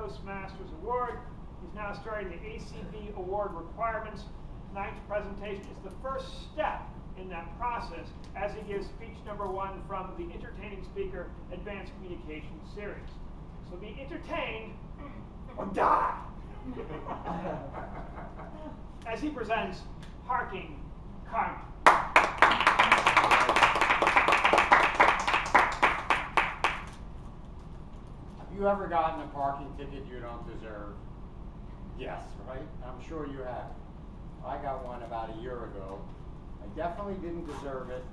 Toastmasters Award. He's now starting the ACB Award requirements. Tonight's presentation is the first step in that process as he gives speech number 1 from the Entertaining Speaker Advanced Communications Series. So be entertained or die as he presents Parking Karma. Have you ever gotten a parking ticket you don't deserve? Yes, right? I'm sure you have. I got one about a year ago. I definitely didn't deserve it,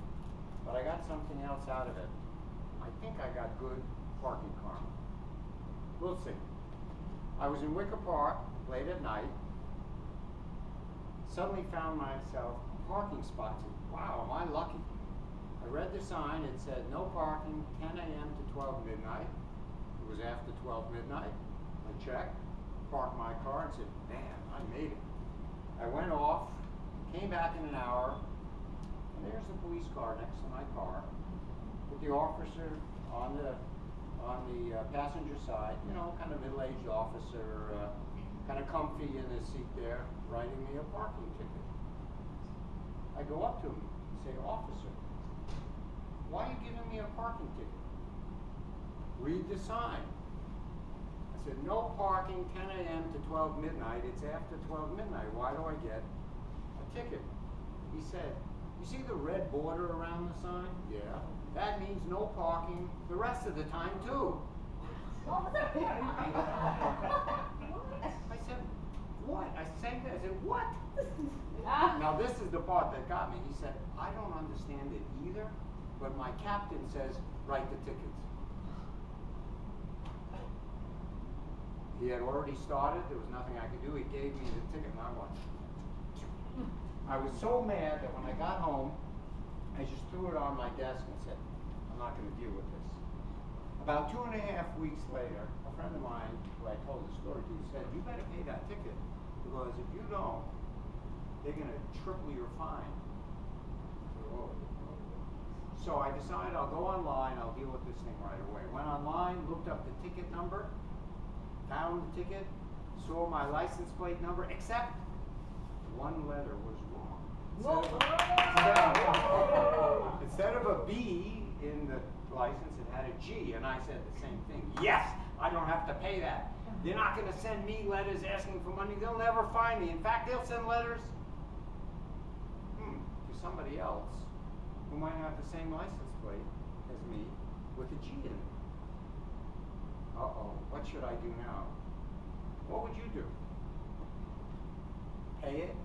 but I got something else out of it. I think I got good parking karma. We'll see. I was in Wicker Park late at night. Suddenly found myself a parking spot. Said, wow, am I lucky? I read the sign. It said no parking 10 a.m. to 12 midnight. It was after 12 midnight. I checked, parked my car, and said, man, I made it. I went off, came back in an hour, and there's the police car next to my car with the officer on the passenger side, you know, kind of middle-aged officer, kind of comfy in his seat there, writing me a parking ticket. I go up to him and say, officer, why are you giving me a parking ticket? Read the sign. I said, no parking 10 a.m. to 12 midnight. It's after 12 midnight. Why do I get a ticket? He said, you see the red border around the sign? Yeah. That means no parking the rest of the time, too. I said, what? I said, what? Now, this is the part that got me. He said, I don't understand it either, but my captain says, write the tickets. He had already started. There was nothing I could do. He gave me the ticket, and I went. I was so mad that when I got home, I just threw it on my desk and said, I'm not going to deal with this. About 2.5 weeks later, a friend of mine, who I told the story to, said, you better pay that ticket, because if you don't, they're going to triple your fine. So I decided I'll go online, I'll deal with this thing right away. Went online, looked up the ticket number, found the ticket, saw my license plate number, except one letter was wrong. Instead of a B in the license, it had a G, and I said the same thing. Yes, I don't have to pay that. They're not going to send me letters asking for money. They'll never find me. In fact, they'll send letters to somebody else who might have the same license plate as me with a G in it. Uh-oh, what should I do now? What would you do? Pay it?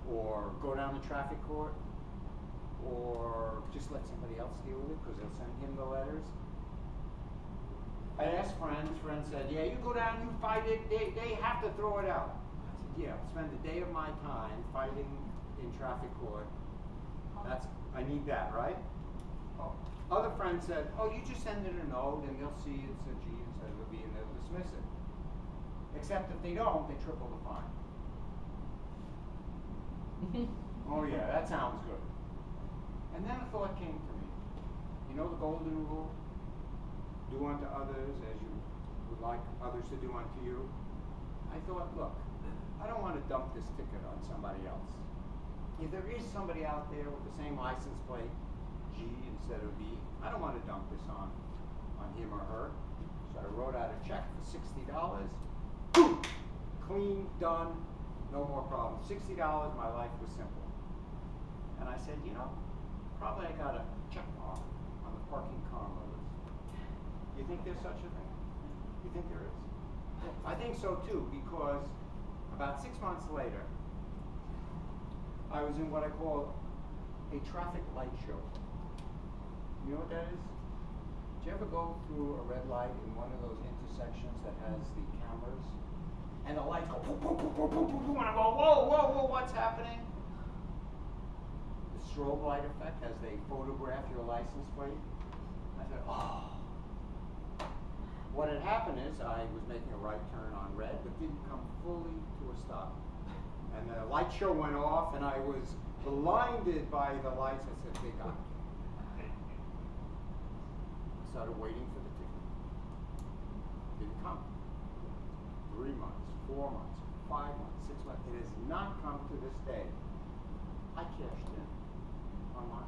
Or go down to traffic court? Or just let somebody else deal with it because they'll send him the letters? I asked friends. Friends said, yeah, you go down, you fight it, they have to throw it out. I said, yeah, I'll spend a day of my time fighting in traffic court. I need that, right? Oh. Other friends said, oh, you just send in a note and they'll see it's a G instead of a B and they'll dismiss it. Except if they don't, they triple the fine. Oh yeah, that sounds good. And then a thought came to me. You know the golden rule? Do unto others as you would like others to do unto you. I thought, look, I don't want to dump this ticket on somebody else. If there is somebody out there with the same license plate, G instead of B, I don't want to dump this on him or her. So I wrote out a check for $60. Boom! Clean, done, no more problems. $60, my life was simple. And I said, you know, probably I got a check mark on the parking karma list. You think there's such a thing? You think there is? I think so too, because about 6 months later, I was in what I call a traffic light show. You know what that is? Did you ever go through a red light in one of those intersections that has the cameras? And the lights go boom, boom, boom, boom, boom, boom, boom, and I go, whoa, whoa, whoa, what's happening? The strobe light effect as they photograph your license plate. I said, oh. What had happened is I was making a right turn on red, but didn't come fully to a stop. And the light show went off, and I was blinded by the lights. I said, they got me. I started waiting for the ticket. Didn't come. 3 months, 4 months, 5 months, 6 months. It has not come to this day. I cashed in on my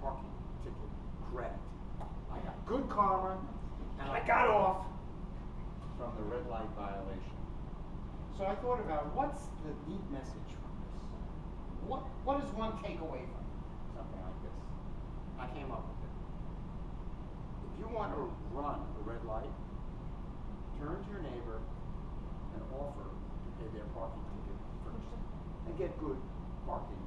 parking ticket credit. I got good karma, and I got off from the red light violation. So I thought about, what's the deep message from this? What does one take away from something like this? I came up with it. If you want to run a red light, turn to your neighbor and offer to pay their parking ticket first, and get good parking